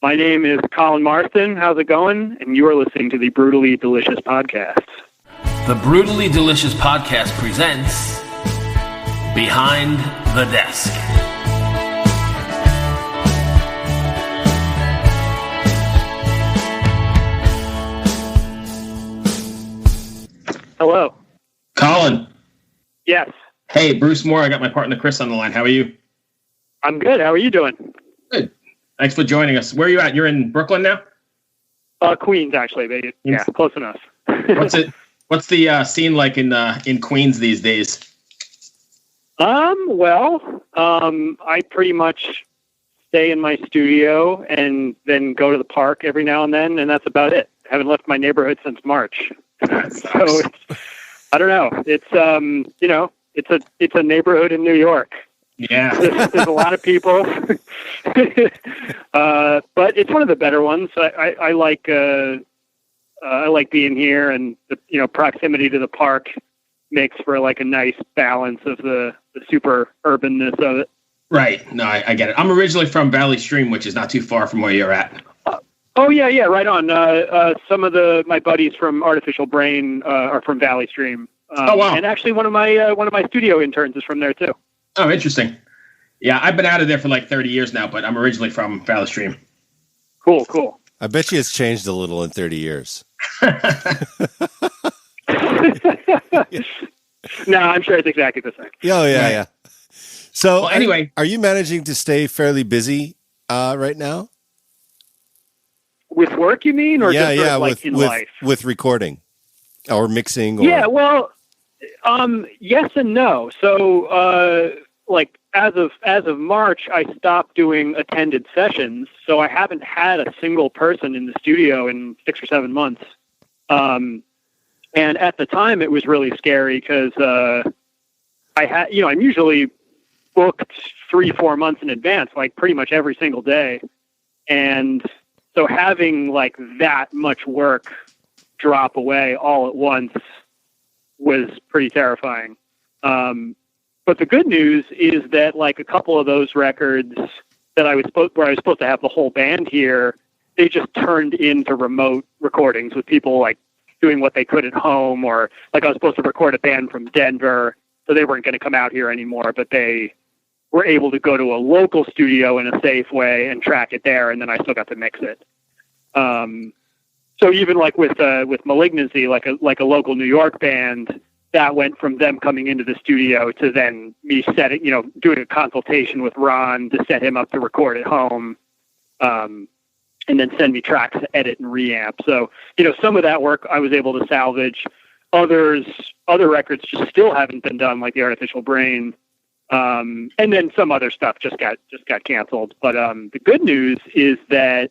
My name is Colin Marston. How's it going? And you are listening to the Brutally Delicious Podcast. The Brutally Delicious Podcast presents Behind the Desk. Hello. Colin. Yes. Hey, Bruce Moore. I got my partner Chris on the line. How are you? I'm good. How are you doing? Good. Thanks for joining us. Where are you at? You're in Brooklyn now? Queens, actually. Yeah, close enough. What's the scene like in Queens these days? I pretty much stay in my studio and then go to the park every now and then, and that's about it. I haven't left my neighborhood since March. So I don't know. It's it's a neighborhood in New York. Yeah, there's a lot of people, but it's one of the better ones. I like being here, and the proximity to the park makes for like a nice balance of the super urbanness of it. Right. No, I get it. I'm originally from Valley Stream, which is not too far from where you're at. Oh yeah, right on. Some of my buddies from Artificial Brain are from Valley Stream. Oh wow! And actually, one of my studio interns is from there too. Oh, interesting. Yeah, I've been out of there for like 30 years now, but I'm originally from Valley Stream. Cool. I bet you it's changed a little in 30 years. No, I'm sure it's exactly the same. Oh yeah. So anyway, are you managing to stay fairly busy right now? With work, you mean, or just sort of like in life? With recording or mixing? Or... Yeah, well, yes and no. So, as of March, I stopped doing attended sessions, so I haven't had a single person in the studio in 6 or 7 months. And at the time, it was really scary because I'm usually booked 3-4 months in advance, like pretty much every single day, and so having like that much work drop away all at once was pretty terrifying. But the good news is that like a couple of those records that where I was supposed to have the whole band here, they just turned into remote recordings with people like doing what they could at home, or like I was supposed to record a band from Denver, so they weren't going to come out here anymore, but they were able to go to a local studio in a safe way and track it there, and then I still got to mix it. So even like with Malignancy, like a local New York band, that went from them coming into the studio to then me doing a consultation with Ron to set him up to record at home, and then send me tracks to edit and reamp. So, some of that work I was able to salvage. Other records just still haven't been done, like the Artificial Brain. And then some other stuff just got canceled. But the good news is that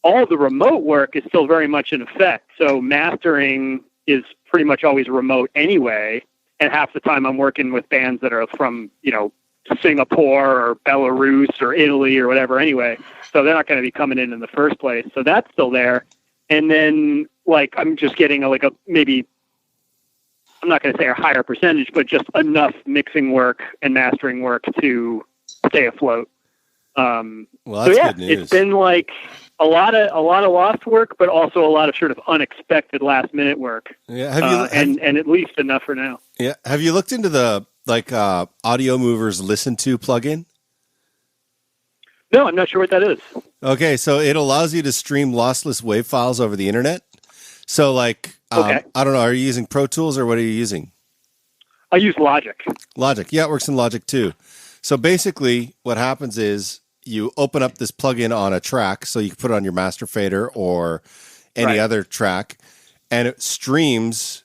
all the remote work is still very much in effect. So mastering is pretty much always remote anyway. And half the time I'm working with bands that are from, Singapore or Belarus or Italy or whatever anyway. So they're not going to be coming in the first place. So that's still there. And then like I'm just getting maybe, I'm not going to say a higher percentage, but just enough mixing work and mastering work to stay afloat. Well, that's good news. It's been like a lot of lost work, but also a lot of sort of unexpected last minute work. Yeah, and at least enough for now. Yeah, have you looked into the Audio Movers Listen To plugin? No, I'm not sure what that is. Okay, so it allows you to stream lossless WAV files over the internet. So okay. I don't know, are you using Pro Tools or what are you using? I use Logic. Logic, yeah, it works in Logic too. So basically what happens is you open up this plugin on a track, so you can put it on your master fader or any other track, and it streams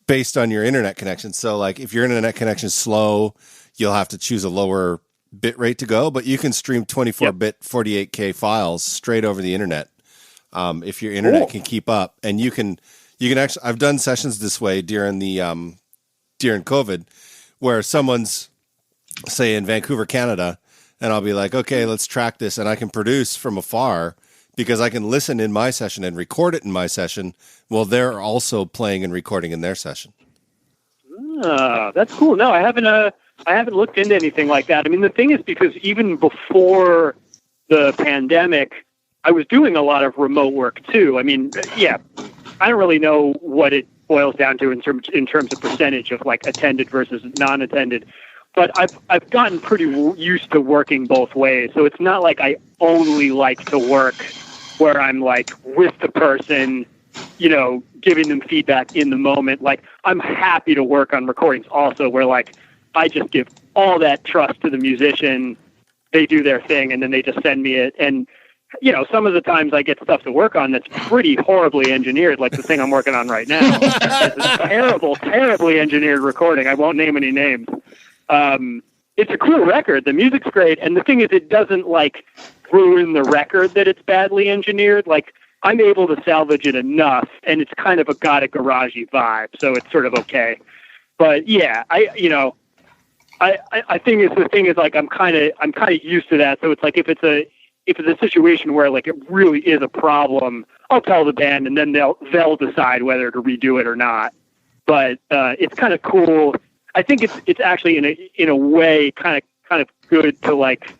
based on your internet connection. So like if your internet connection is slow, you'll have to choose a lower bit rate to go, but you can stream 24-bit 48K files straight over the internet if your internet can keep up. And you can actually, I've done sessions this way during COVID, where someone's, say, in Vancouver, Canada, and I'll be like, okay, let's track this, and I can produce from afar because I can listen in my session and record it in my session while they're also playing and recording in their session. That's cool. No, I haven't looked into anything like that. I mean, the thing is, because even before the pandemic, I was doing a lot of remote work too. I mean, yeah, I don't really know what it boils down to in terms of percentage of like attended versus non-attended, but I've gotten pretty used to working both ways. So it's not like I only like to work where I'm like with the person, you know, giving them feedback in the moment. Like I'm happy to work on recordings also where like I just give all that trust to the musician. They do their thing and then they just send me it. And, you know, some of the times I get stuff to work on that's pretty horribly engineered, like the thing I'm working on right now. It's a terribly engineered recording. I won't name any names. It's a cool record. The music's great. And the thing is, it doesn't like ruin the record that it's badly engineered. Like I'm able to salvage it enough and it's kind of got a garagey vibe. So it's sort of okay. But yeah, I think the thing is like, I'm kind of used to that. So it's like, if it's a situation where like it really is a problem, I'll tell the band and then they'll decide whether to redo it or not. But it's kind of cool. I think it's actually in a way kind of good to like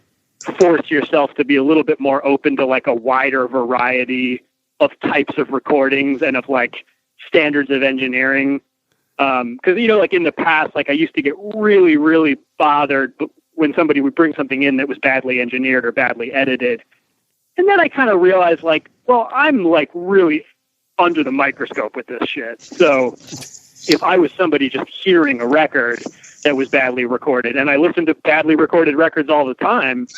force yourself to be a little bit more open to like a wider variety of types of recordings and of like standards of engineering. Because, you know, like in the past, like I used to get really, really bothered when somebody would bring something in that was badly engineered or badly edited. And then I kind of realized like, well, I'm like really under the microscope with this shit. So if I was somebody just hearing a record that was badly recorded, and I listen to badly recorded records all the time,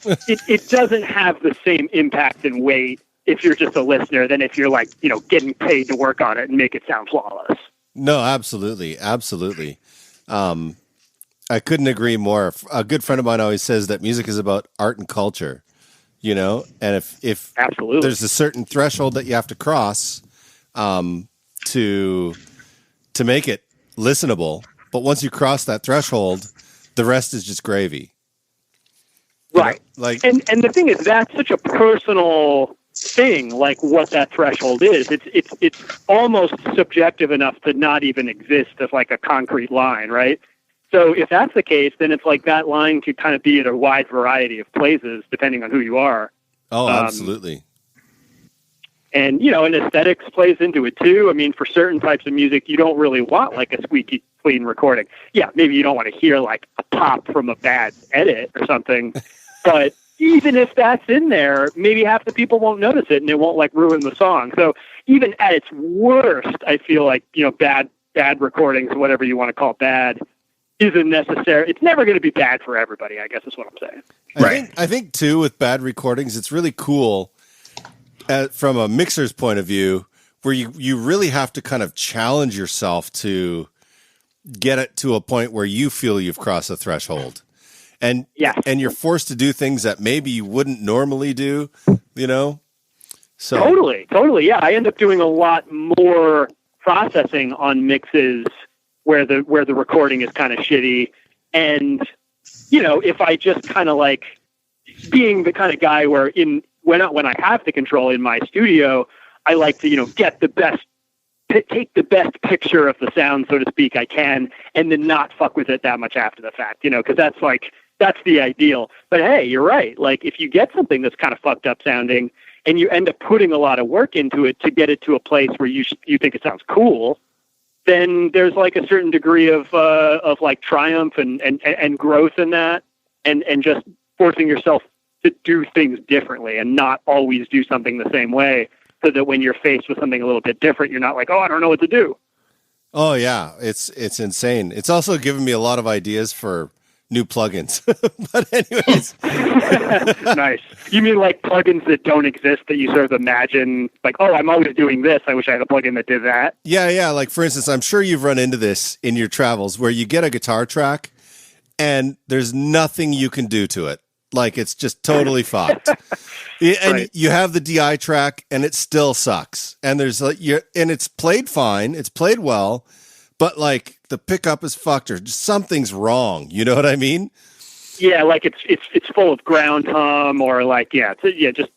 it doesn't have the same impact and weight if you're just a listener than if you're like, you know, getting paid to work on it and make it sound flawless. No, absolutely. Absolutely. I couldn't agree more. A good friend of mine always says that music is about art and culture, you know, and if absolutely there's a certain threshold that you have to cross to make it listenable, but once you cross that threshold, the rest is just gravy. Right. You know, like, and the thing is, that's such a personal thing, like what that threshold is. It's almost subjective enough to not even exist as like a concrete line, right? So if that's the case, then it's like that line could kind of be at a wide variety of places depending on who you are. Oh, absolutely. And, you know, and aesthetics plays into it too. I mean, for certain types of music, you don't really want like a squeaky clean recording. Yeah, maybe you don't want to hear like a pop from a bad edit or something, but even if that's in there, maybe half the people won't notice it and it won't like ruin the song. So even at its worst, I feel like, you know, bad recordings, whatever you want to call bad, isn't necessary. It's never going to be bad for everybody, I guess is what I'm saying. I think too, with bad recordings, it's really cool from a mixer's point of view, where you really have to kind of challenge yourself to get it to a point where you feel you've crossed a threshold. And and you're forced to do things that maybe you wouldn't normally do, you know? So Totally. Yeah, I end up doing a lot more processing on mixes where the recording is kind of shitty. And, you know, if I just kind of like being the kind of guy where when I have the control in my studio, I like to, you know, take the best picture of the sound, so to speak, I can, and then not fuck with it that much after the fact, you know, because that's the ideal. But hey, you're right. Like if you get something that's kind of fucked up sounding and you end up putting a lot of work into it to get it to a place where you think it sounds cool, then there's like a certain degree of like triumph and growth in that, and just forcing yourself to do things differently and not always do something the same way, so that when you're faced with something a little bit different, you're not like, oh, I don't know what to do. Oh yeah, it's insane. It's also given me a lot of ideas for new plugins. But anyways. Nice. You mean like plugins that don't exist that you sort of imagine like, oh, I'm always doing this. I wish I had a plugin that did that. Yeah. Like for instance, I'm sure you've run into this in your travels where you get a guitar track and there's nothing you can do to it. Like it's just totally fucked. And right. You have the DI track and it still sucks. And there's like and it's played fine, it's played well, but like the pickup is fucked or just something's wrong. You know what I mean? Yeah, like it's full of ground hum or like just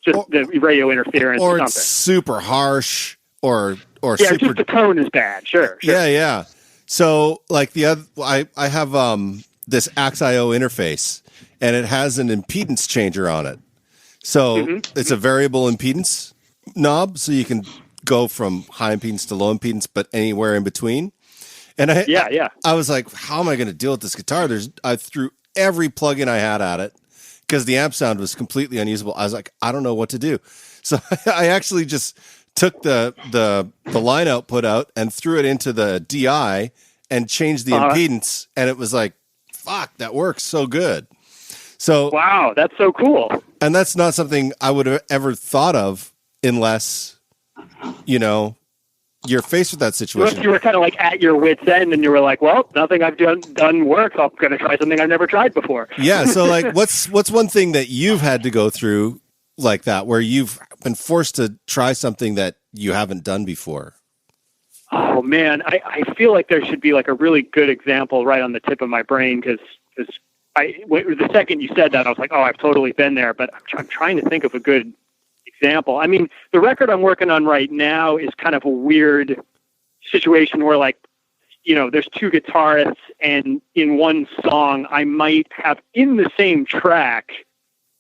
the radio interference or something. It's super harsh or super, just the tone is bad. Sure. Yeah. So like I have this Axe.io interface and it has an impedance changer on it. So it's a variable impedance knob, so you can go from high impedance to low impedance, but anywhere in between. And I was like, how am I going to deal with this guitar? I threw every plugin I had at it because the amp sound was completely unusable. I was like, I don't know what to do. So I actually just took the line output out and threw it into the DI and changed the impedance. And it was like, fuck, that works so good. So wow, that's so cool. And that's not something I would have ever thought of unless, you're faced with that situation. Unless you were kind of like at your wit's end and you were like, well, nothing I've done works. I'm going to try something I've never tried before. Yeah. So like, what's one thing that you've had to go through like that, where you've been forced to try something that you haven't done before? Oh man, I feel like there should be like a really good example right on the tip of my brain because the second you said that, I was like, oh, I've totally been there, but I'm trying to think of a good example. I mean, the record I'm working on right now is kind of a weird situation where like, there's two guitarists and in one song, I might have in the same track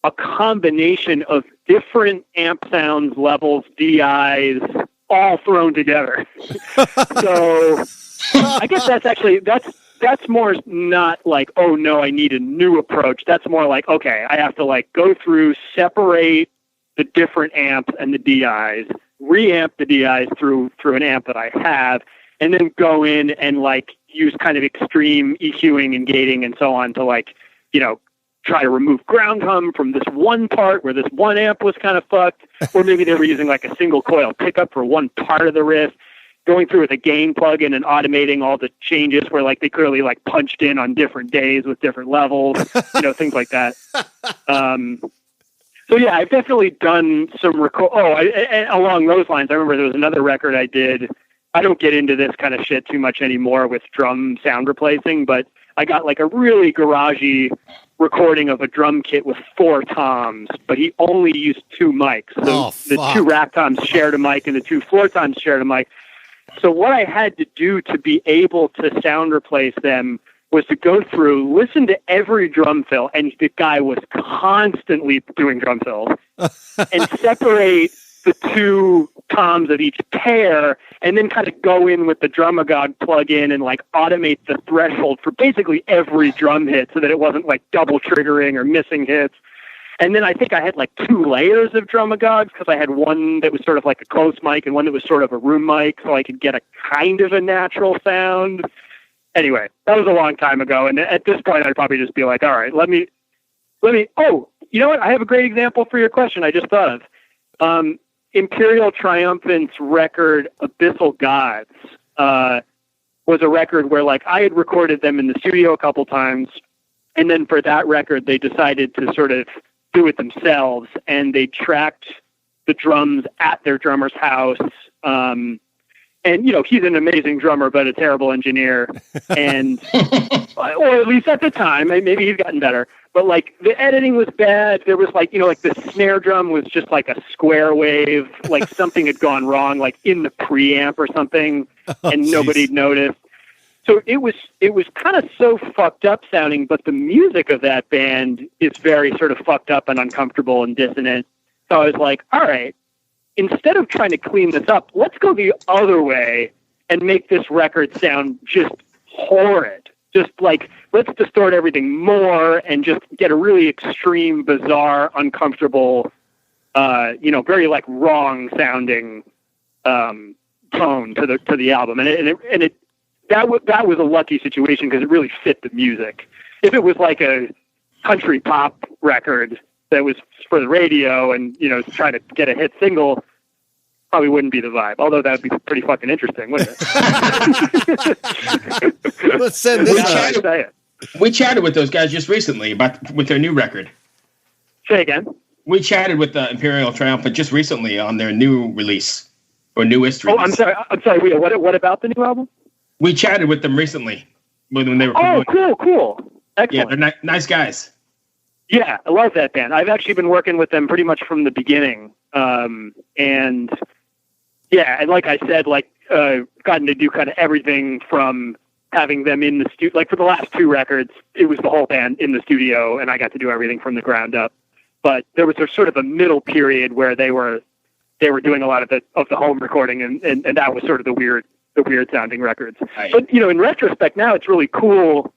a combination of different amp sounds, levels, DIs, all thrown together. So I guess that's more not like, oh no, I need a new approach. That's more like, okay, I have to like go through, separate the different amps and the DIs, reamp the DIs through an amp that I have, and then go in and like use kind of extreme EQing and gating and so on to like, try to remove ground hum from this one part where this one amp was kind of fucked, or maybe they were using like a single coil pickup for one part of the riff, going through with a gain plugin and automating all the changes where like they clearly like punched in on different days with different levels, things like that. So yeah, I've definitely done some along those lines. I remember there was another record I did. I don't get into this kind of shit too much anymore with drum sound replacing, but I got like a really garagey recording of a drum kit with 4 toms, but he only used 2 mics. So the 2 rack toms shared a mic and the 2 floor toms shared a mic. So what I had to do to be able to sound replace them was to go through, listen to every drum fill, and the guy was constantly doing drum fills, and separate the 2 toms of each pair, and then kind of go in with the Drumagog plugin and like automate the threshold for basically every drum hit so that it wasn't like double triggering or missing hits. And then I think I had like 2 layers of Drumagogs because I had one that was sort of like a close mic and one that was sort of a room mic, so I could get a kind of a natural sound. Anyway, that was a long time ago, and at this point, I'd probably just be like, all right, let me. Oh, you know what? I have a great example for your question. I just thought of Imperial Triumphant's record "Abyssal Gods" was a record where, like, I had recorded them in the studio a couple times, and then for that record, they decided to sort of do it themselves, and they tracked the drums at their drummer's house. And, he's an amazing drummer, but a terrible engineer. And, or at least at the time, maybe he's gotten better. But, like, the editing was bad. There was, like, like the snare drum was just like a square wave. Like something had gone wrong, like in the preamp or something, and nobody'd noticed. So it was kind of so fucked up sounding, but the music of that band is very sort of fucked up and uncomfortable and dissonant. So I was like, all right, instead of trying to clean this up, let's go the other way and make this record sound just horrid. Just like, let's distort everything more and just get a really extreme, bizarre, uncomfortable, very like wrong sounding tone to the album. That was a lucky situation because it really fit the music. If it was like a country pop record that was for the radio and, trying to get a hit single, probably wouldn't be the vibe. Although that would be pretty fucking interesting, wouldn't it? Let's send this We chatted with those guys just recently with their new record. Say again? We chatted with Imperial Triumphant just recently on their new release or newest release. Oh, I'm sorry. Wait, what about the new album? We chatted with them recently when they were. Oh, cool. Excellent. Yeah, they're nice guys. Yeah, I love that band. I've actually been working with them pretty much from the beginning. And like I said, gotten to do kind of everything from having them in the studio. Like for the last 2 records, it was the whole band in the studio, and I got to do everything from the ground up. but there was a sort of a middle period where they were doing a lot of the home recording, and that was sort of the weird sounding records. Right. But in retrospect now, it's really cool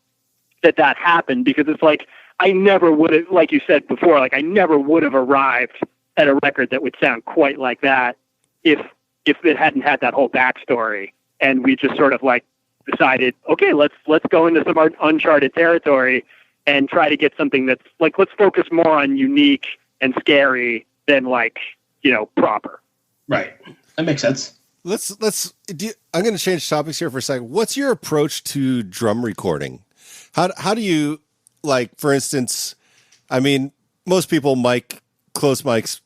that happened, because it's like I never would have, like you said before, like I never would have arrived at a record that would sound quite like that if it hadn't had that whole backstory, and we just sort of like decided, okay, let's go into some uncharted territory and try to get something that's like, let's focus more on unique and scary than like, proper. Right. That makes sense. I'm going to change topics here for a second. What's your approach to drum recording? How do you, like, for instance, I mean, most people close mics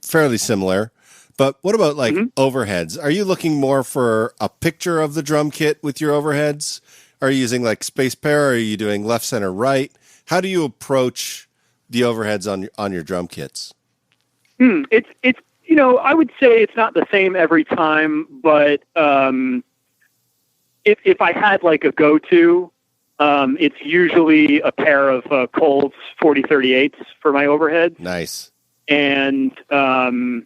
fairly similar, but what about like overheads? Are you looking more for a picture of the drum kit with your overheads? Are you using like space pair? Or are you doing left, center, right? How do you approach the overheads on your drum kits? It's I would say it's not the same every time, but if I had like a go-to, it's usually a pair of Coles 4038s for my overheads. Nice. And I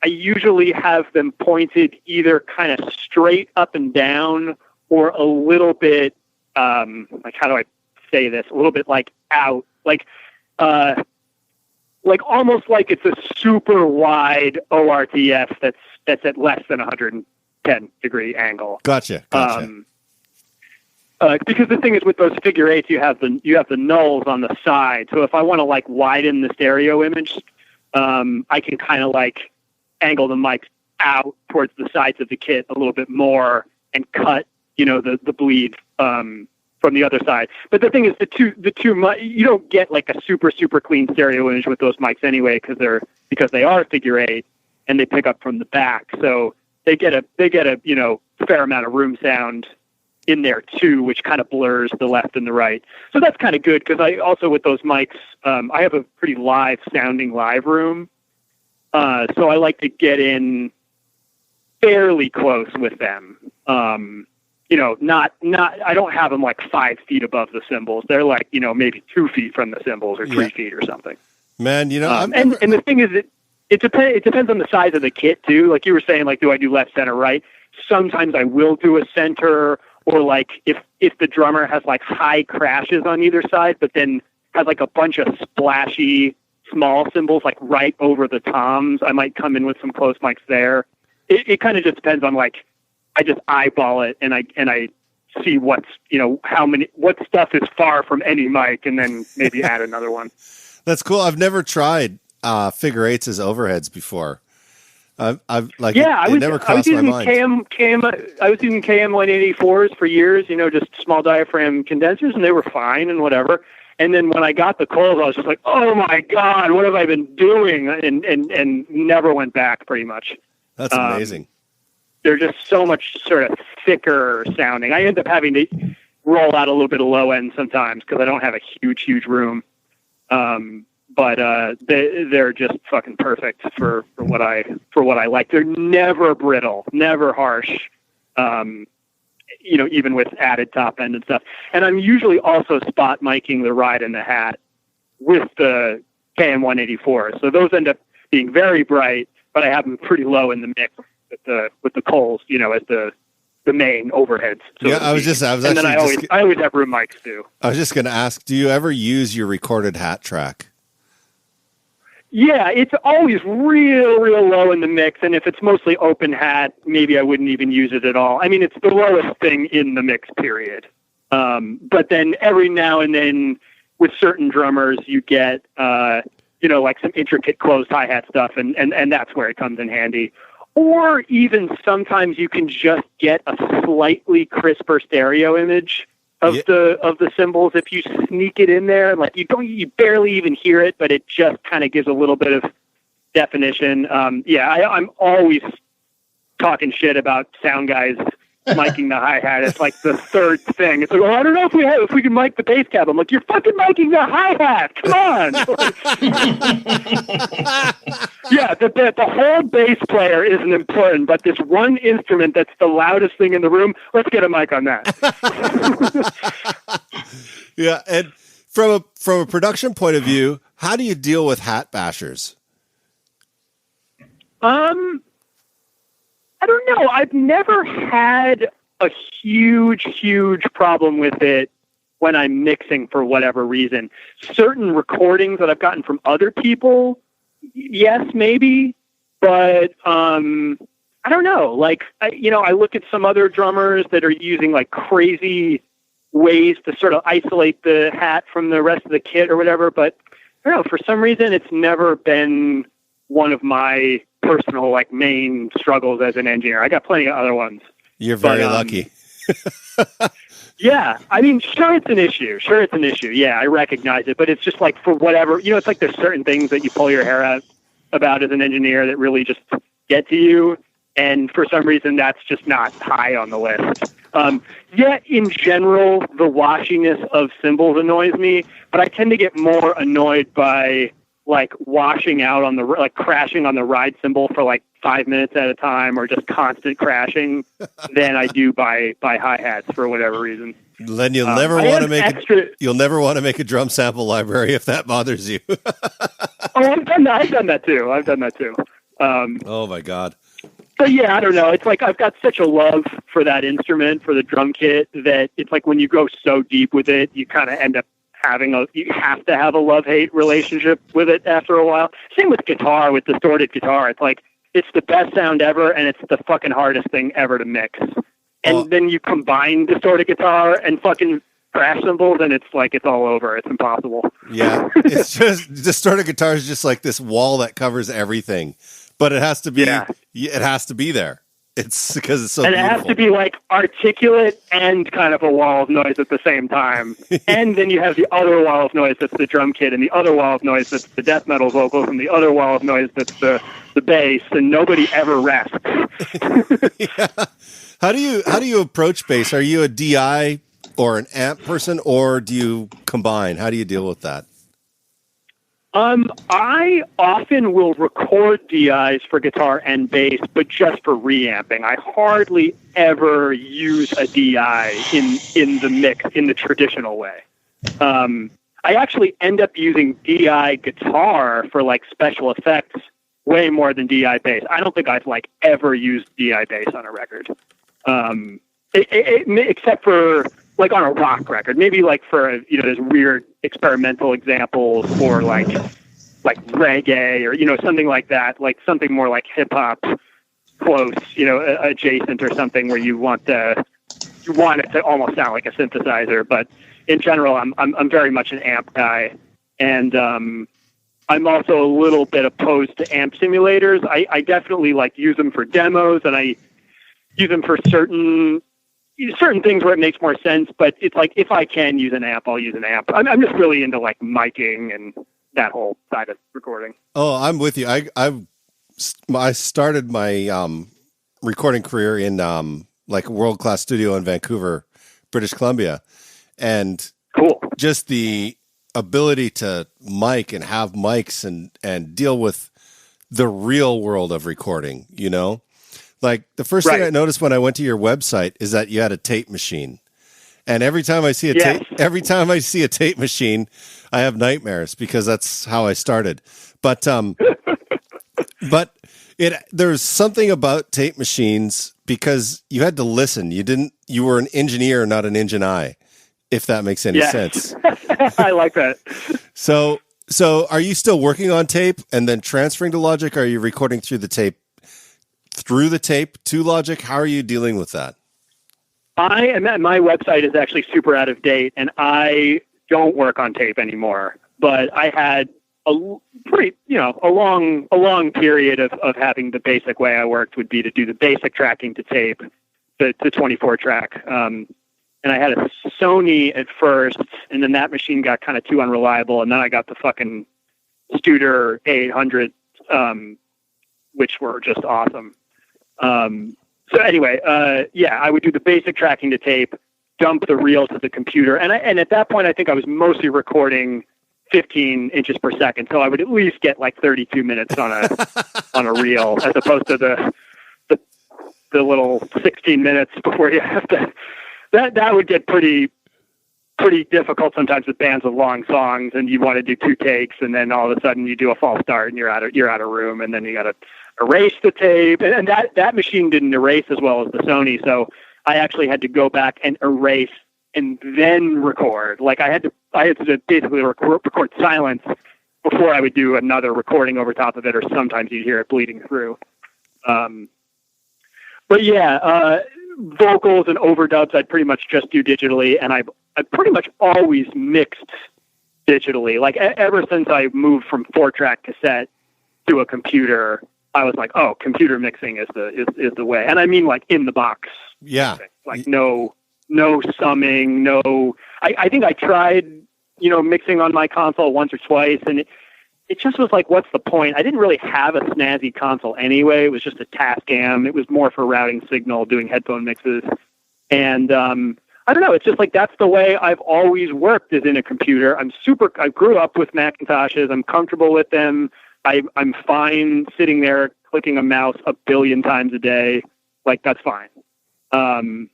usually have them pointed either kind of straight up and down or a little bit, like, how do I say this? A little bit like out, like almost like it's a super wide ORTF that's at less than 110 degree angle. Gotcha. Because the thing is, with those figure eights, you have the nulls on the side. So if I want to like widen the stereo image, I can kind of like angle the mics out towards the sides of the kit a little bit more and cut, the bleed from the other side. But the thing is, the two you don't get like a super clean stereo image with those mics anyway, because they are figure eight and they pick up from the back, so they get a fair amount of room sound in there too, which kind of blurs the left and the right. So that's kind of good, because I also, with those mics, I have a pretty live sounding live room. So I like to get in fairly close with them. Not, I don't have them like 5 feet above the cymbals. They're like, maybe 2 feet from the cymbals or 3 feet or something. Man, and the thing is, it depends on the size of the kit too. Like you were saying, like, do I do left, center, right? Sometimes I will do a center, or like if the drummer has like high crashes on either side, but then has like a bunch of splashy small cymbals like right over the toms, I might come in with some close mics there. It kind of just depends on, like, I just eyeball it and I see what stuff is far from any mic, and then maybe add another one. That's cool. I've never tried figure eights as overheads before. I was using KM 184s for years, just small diaphragm condensers, and they were fine and whatever. And then when I got the Coles, I was just like, oh my God, what have I been doing? And never went back, pretty much. That's amazing. They're just so much sort of thicker sounding. I end up having to roll out a little bit of low end sometimes because I don't have a huge room. But they're just fucking perfect for what I like. They're never brittle, never harsh. Even with added top end and stuff. And I'm usually also spot miking the ride and the hat with the KM 184. So those end up being very bright, but I have them pretty low in the mix with the Coles, as the main overheads. So I always have room mics too. I was just going to ask, do you ever use your recorded hat track? Yeah, it's always real low in the mix, and if it's mostly open hat, maybe I wouldn't even use it at all. I mean, it's the lowest thing in the mix, period. But then every now and then, with certain drummers, you get, like some intricate closed hi-hat stuff, and that's where it comes in handy. Or even sometimes you can just get a slightly crisper stereo image of the cymbals if you sneak it in there. Like you barely even hear it, but it just kind of gives a little bit of definition. I'm always talking shit about sound guys miking the hi-hat. It's like the third thing. It's like, I don't know if we can mic the bass cab. I'm like, you're fucking miking the hi-hat. Come on. Yeah, the whole bass player isn't important, but this one instrument that's the loudest thing in the room, let's get a mic on that. Yeah, and From a production point of view, how do you deal with hat bashers? I don't know. I've never had a huge problem with it when I'm mixing for whatever reason. Certain recordings that I've gotten from other people, yes, maybe, but I don't know. Like, I look at some other drummers that are using like crazy ways to sort of isolate the hat from the rest of the kit or whatever, but I don't know, for some reason it's never been one of my personal like main struggles as an engineer. I got plenty of other ones. You're very lucky. Yeah, I mean, sure it's an issue. Yeah, I recognize it, but it's just like for whatever, it's like there's certain things that you pull your hair out about as an engineer that really just get to you, and for some reason that's just not high on the list. In general, the washiness of cymbals annoys me, but I tend to get more annoyed by like washing out on crashing on the ride cymbal for like 5 minutes at a time, or just constant crashing than I do by hi-hats for whatever reason. Then you'll never want to make a drum sample library if that bothers you. I've done that too. Oh my God. But yeah, I don't know. It's like I've got such a love for that instrument, for the drum kit, that it's like when you go so deep with it, you kind of end up you have to have a love-hate relationship with it after a while. Same with guitar, with distorted guitar. It's like, it's the best sound ever, and it's the fucking hardest thing ever to mix. And then you combine distorted guitar and fucking crash cymbals, and it's like, it's all over. It's impossible. Yeah. It's just, distorted guitar is just like this wall that covers everything. But it has to be, it has to be there. It's because it's so beautiful. And it has to be like articulate and kind of a wall of noise at the same time. And then you have the other wall of noise that's the drum kit, and the other wall of noise that's the death metal vocals, and the other wall of noise that's the bass, and nobody ever rests. Yeah. How do you approach bass? Are you a DI or an amp person, or do you combine? How do you deal with that? I often will record DIs for guitar and bass, but just for reamping. I hardly ever use a DI in the mix in the traditional way. I actually end up using DI guitar for like special effects way more than DI bass. I don't think I've like ever used DI bass on a record, except for like on a rock record, maybe like for, there's weird experimental examples for like reggae or, something like that, like something more like hip hop close, adjacent or something where you want it to almost sound like a synthesizer. But in general, I'm very much an amp guy. And, I'm also a little bit opposed to amp simulators. I definitely like use them for demos, and I use them for certain things where it makes more sense, but it's like, if I can use an amp, I'll use an amp. I'm just really into like miking and that whole side of recording. Oh, I'm with you. I started my recording career in like a world-class studio in Vancouver, British Columbia, and cool. Just the ability to mic and have mics and deal with the real world of recording, Like the first thing I noticed when I went to your website is that you had a tape machine, and every time I see a tape machine, I have nightmares because that's how I started. But there's something about tape machines because you had to listen. You were an engineer, not an engine eye, if that makes any sense. I like that. So are you still working on tape and then transferring to Logic? Or are you recording through the tape to Logic? How are you dealing with that? My website is actually super out of date, and I don't work on tape anymore. But I had a long period of having the basic way I worked would be to do the basic tracking to tape, the 24 track. And I had a Sony at first, and then that machine got kind of too unreliable, and then I got the fucking Studer A800, which were just awesome. So anyway, I would do the basic tracking to tape, dump the reel to the computer. And at that point, I think I was mostly recording 15 inches per second. So I would at least get like 32 minutes on a reel, as opposed to the little 16 minutes before you have to, that would get pretty pretty difficult sometimes with bands with long songs, and you want to do 2 takes, and then all of a sudden you do a false start and you're out of room, and then you got to erase the tape. And that machine didn't erase as well as the Sony, so I actually had to go back and erase and then record. Like I had to basically record silence before I would do another recording over top of it, or sometimes you'd hear it bleeding through. But yeah, vocals and overdubs I'd pretty much just do digitally, and I pretty much always mixed digitally. Like ever since I moved from 4-track cassette to a computer, I was like, oh, computer mixing is the way. And I mean like in the box. Yeah. Like no summing, no. I think I tried, mixing on my console once or twice, and it just was like, what's the point? I didn't really have a snazzy console anyway. It was just a Tascam. It was more for routing signal, doing headphone mixes. And I don't know. It's just like that's the way I've always worked, is in a computer. I grew up with Macintoshes. I'm comfortable with them. I'm fine sitting there clicking a mouse 1 billion times a day. Like, that's fine. And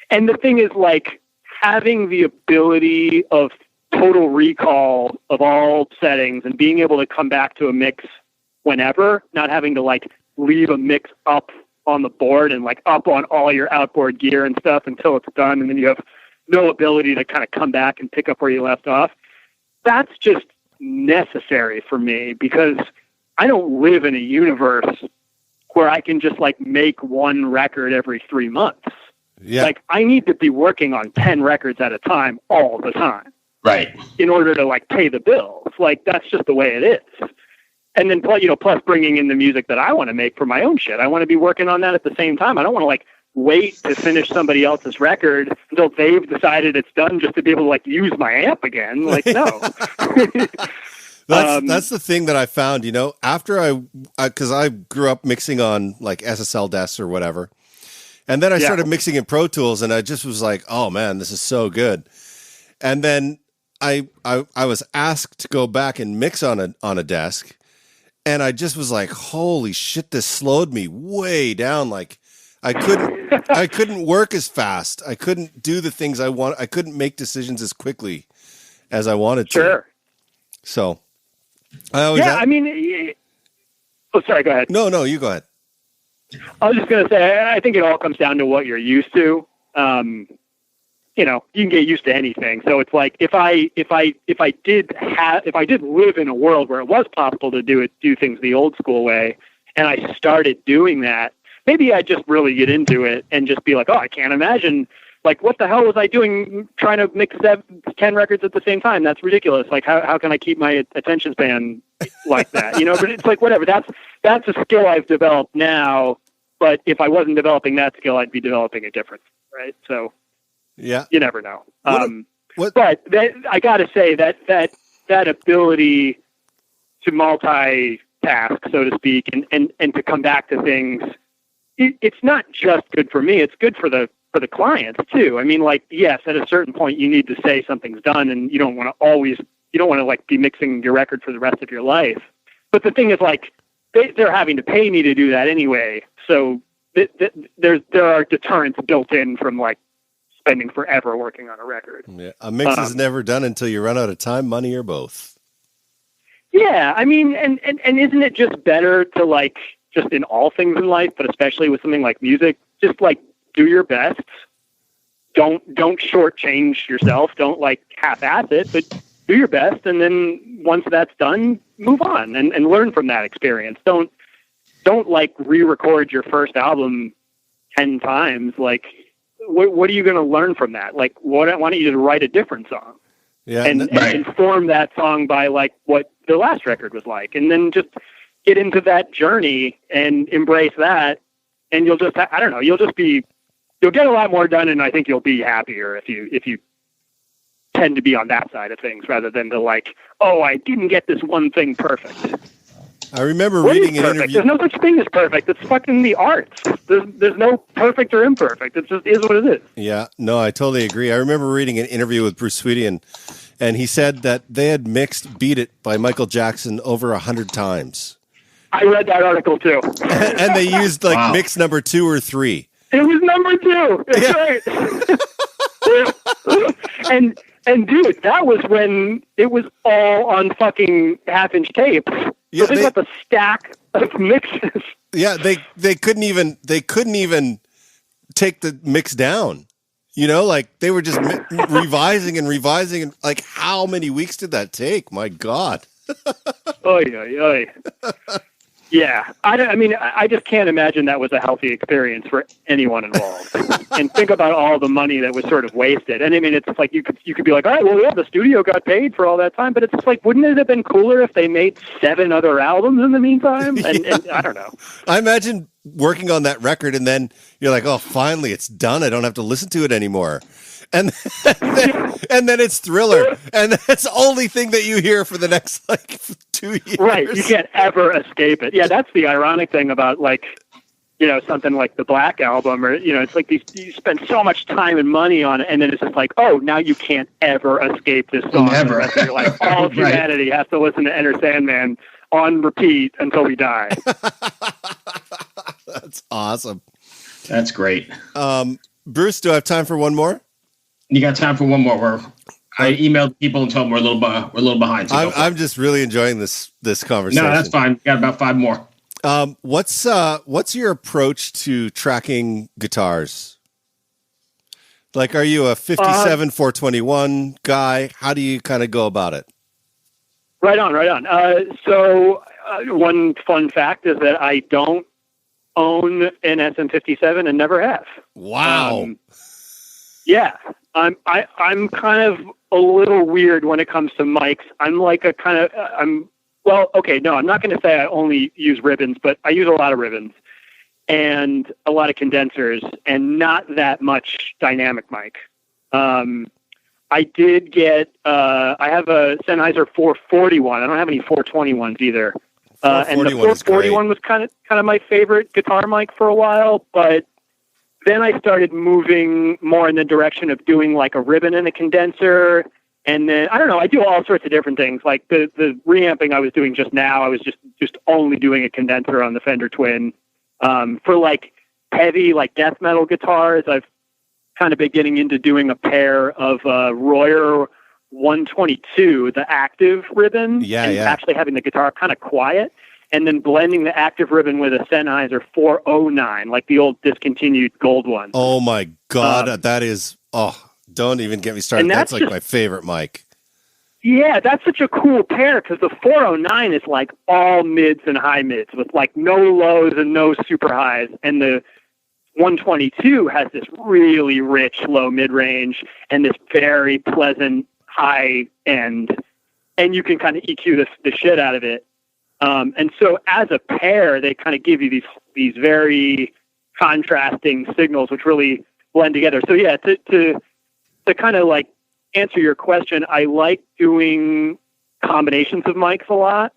the thing is, like, having the ability of total recall of all settings and being able to come back to a mix whenever, not having to like leave a mix up on the board and like up on all your outboard gear and stuff until it's done, and then you have no ability to kind of come back and pick up where you left off. That's just necessary for me, because I don't live in a universe where I can just like make one record every 3 months. Yeah. Like I need to be working on 10 records at a time all the time. Right. In order to like pay the bills. Like that's just the way it is. And then plus bringing in the music that I want to make for my own shit. I want to be working on that at the same time. I don't want to like wait to finish somebody else's record until they've decided it's done just to be able to like use my amp again. Like, no. That's the thing that I found, after because I grew up mixing on like SSL desks or whatever. And then I started mixing in Pro Tools, and I just was like, oh man, this is so good. And then I was asked to go back and mix on a desk, and I just was like, holy shit, this slowed me way down. Like I couldn't work as fast. I couldn't do the things I want. I couldn't make decisions as quickly as I wanted to. Sure. So sorry, go ahead. No, you go ahead. I was just going to say, I think it all comes down to what you're used to. You can get used to anything. So it's like if I did live in a world where it was possible to do things the old school way, and I started doing that, maybe I'd just really get into it and just be like, oh, I can't imagine. Like, what the hell was I doing trying to mix 10 records at the same time? That's ridiculous. Like, how can I keep my attention span like that? But it's like, whatever. That's a skill I've developed now. But if I wasn't developing that skill, I'd be developing a different, right? So, yeah, you never know. But I got to say that ability to multitask, so to speak, and to come back to things, it's not just good for me. It's good for the clients too. I mean, like, yes, at a certain point you need to say something's done, and you don't want to like be mixing your record for the rest of your life. But the thing is, like, they're having to pay me to do that anyway. So there are deterrents built in from like spending forever working on a record. Yeah, a mix is never done until you run out of time, money, or both. Yeah, I mean, and isn't it just better to like, just in all things in life, but especially with something like music, just like do your best. Don't shortchange yourself. Don't like half-ass it, but do your best. And then once that's done, move on and learn from that experience. Don't like re-record your first album 10 times. Like, what are you going to learn from that? Like, why don't you just write a different song? Yeah, and inform that song by like what the last record was like, and then just get into that journey and embrace that. And you'll just, I don't know, you'll get a lot more done. And I think you'll be happier if you tend to be on that side of things rather than the like, oh, I didn't get this one thing perfect. I remember reading an interview. There's no such thing as perfect. It's fucking the arts. There's no perfect or imperfect. It just is what it is. Yeah, no, I totally agree. I remember reading an interview with Bruce Sweetie, and he said that they had mixed "Beat It" by Michael Jackson over 100 times. I read that article too. And they used like mix number 2 or 3. It was number 2. That's right. And dude, that was when it was all on fucking half-inch tape. Yeah, so they got the stack of mixes. Yeah, they couldn't even take the mix down. You know, like they were just revising and revising, and like how many weeks did that take? My God. Oy, oy, oy. Yeah, I just can't imagine that was a healthy experience for anyone involved. And think about all the money that was sort of wasted. And I mean, it's like you could be like, all right, well, yeah, the studio got paid for all that time, but it's just like, wouldn't it have been cooler if they made 7 other albums in the meantime? And I don't know. I imagine working on that record, and then you're like, oh, finally, it's done. I don't have to listen to it anymore. And then it's Thriller, and that's the only thing that you hear for the next like 2 years. Right, you can't ever escape it. Yeah, that's the ironic thing about like, you know, something like the Black Album, or you know, it's like you spend so much time and money on it, and then it's just like, oh, now you can't ever escape this song. Never. You're like, all of humanity has to listen to Enter Sandman on repeat until we die. That's awesome. That's great. Bruce, do I have time for one more? You got time for one more? I emailed people and told them we're a little behind. So I'm just really enjoying this conversation. No, that's fine. Got about 5 more. What's your approach to tracking guitars? Like, are you a 57 421 guy? How do you kind of go about it? Right on. So one fun fact is that I don't own an SM57 and never have. Wow. Yeah. I'm kind of a little weird when it comes to mics. I'm like I'm not going to say I only use ribbons, but I use a lot of ribbons and a lot of condensers and not that much dynamic mic. I did get, I have a Sennheiser 441. I don't have any 421s either. And the 441 was kind of my favorite guitar mic for a while, but then I started moving more in the direction of doing like a ribbon and a condenser. And then, I don't know, I do all sorts of different things. Like the reamping I was doing just now, I was just only doing a condenser on the Fender Twin. For like heavy, like death metal guitars, I've kind of been getting into doing a pair of Royer 122, the active ribbon, actually having the guitar kind of quiet. And then blending the active ribbon with a Sennheiser 409, like the old discontinued gold one. Oh my God, that is, don't even get me started. That's like my favorite mic. Yeah, that's such a cool pair because the 409 is like all mids and high mids with like no lows and no super highs. And the 122 has this really rich low mid range and this very pleasant high end. And you can kind of EQ the shit out of it. And so as a pair, they kind of give you these very contrasting signals, which really blend together. So yeah, to kind of like answer your question, I like doing combinations of mics a lot,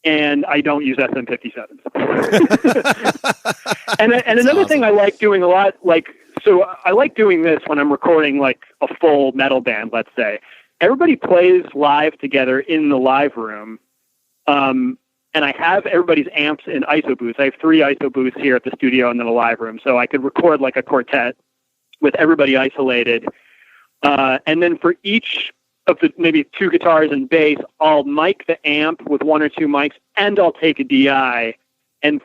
and I don't use SM57s. and another thing I like doing a lot, so I like doing this when I'm recording like a full metal band, let's say. Everybody plays live together in the live room. And I have everybody's amps in ISO booths. I have 3 ISO booths here at the studio and then a live room. So I could record like a quartet with everybody isolated. And then for each of the maybe 2 guitars and bass, I'll mic the amp with 1 or 2 mics and I'll take a DI. And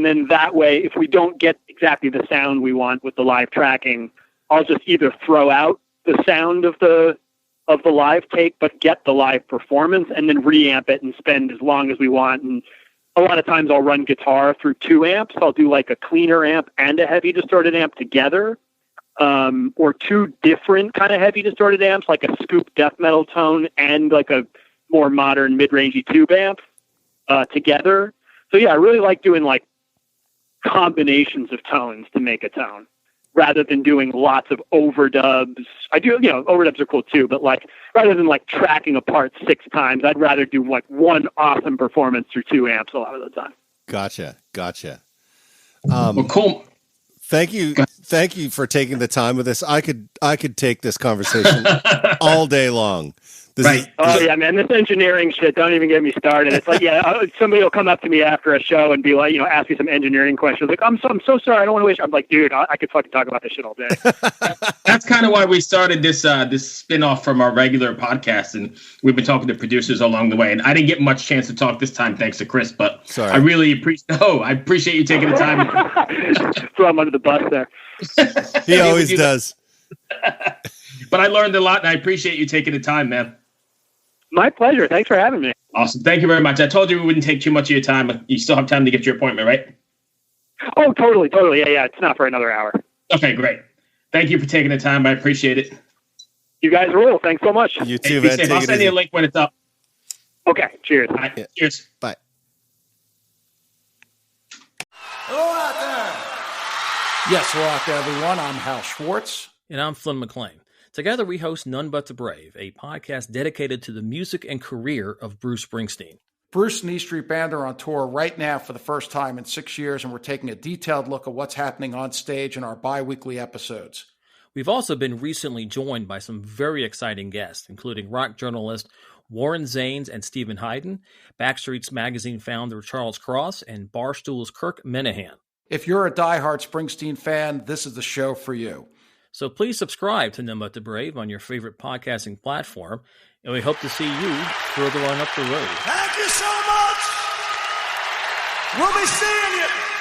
then that way, if we don't get exactly the sound we want with the live tracking, I'll just either throw out the sound of the live take, but get the live performance and then reamp it and spend as long as we want. And a lot of times I'll run guitar through 2 amps. I'll do like a cleaner amp and a heavy distorted amp together, or 2 different kind of heavy distorted amps, like a scoop death metal tone and like a more modern mid-rangey tube amp together. So yeah, I really like doing like combinations of tones to make a tone, rather than doing lots of overdubs. I do, overdubs are cool too, but like, rather than like tracking a part 6 times, I'd rather do like one awesome performance through 2 amps a lot of the time. Gotcha. Well, cool. Thank you for taking the time with us. I could take this conversation all day long. Yeah, man, this engineering shit, don't even get me started. It's like, somebody will come up to me after a show and be like, ask me some engineering questions. Like, I'm so sorry, I don't want to waste. I'm like, dude, I could fucking talk about this shit all day. That's kind of why we started this spin-off from our regular podcast, and we've been talking to producers along the way. And I didn't get much chance to talk this time, thanks to Chris, but sorry. I really appreciate you taking the time. Throw him under the bus there. He always does. But I learned a lot, and I appreciate you taking the time, man. My pleasure. Thanks for having me. Awesome. Thank you very much. I told you we wouldn't take too much of your time. You still have time to get your appointment, right? Oh, totally. Yeah. It's not for another hour. Okay, great. Thank you for taking the time. I appreciate it. You guys rule. Thanks so much. You too, man. I'll send you a link when it's up. Okay. Cheers. Right. Yeah. Cheers. Bye. Hello out there. Yes, hello out there, everyone. I'm Hal Schwartz. And I'm Flynn McLean. Together we host None But the Brave, a podcast dedicated to the music and career of Bruce Springsteen. Bruce and E Street Band are on tour right now for the first time in 6 years, and we're taking a detailed look at what's happening on stage in our bi-weekly episodes. We've also been recently joined by some very exciting guests, including rock journalist Warren Zanes and Stephen Hayden, Backstreet's Magazine founder Charles Cross, and Barstool's Kirk Minahan. If you're a diehard Springsteen fan, this is the show for you. So please subscribe to None But the Brave on your favorite podcasting platform, and we hope to see you further on up the road. Thank you so much. We'll be seeing you.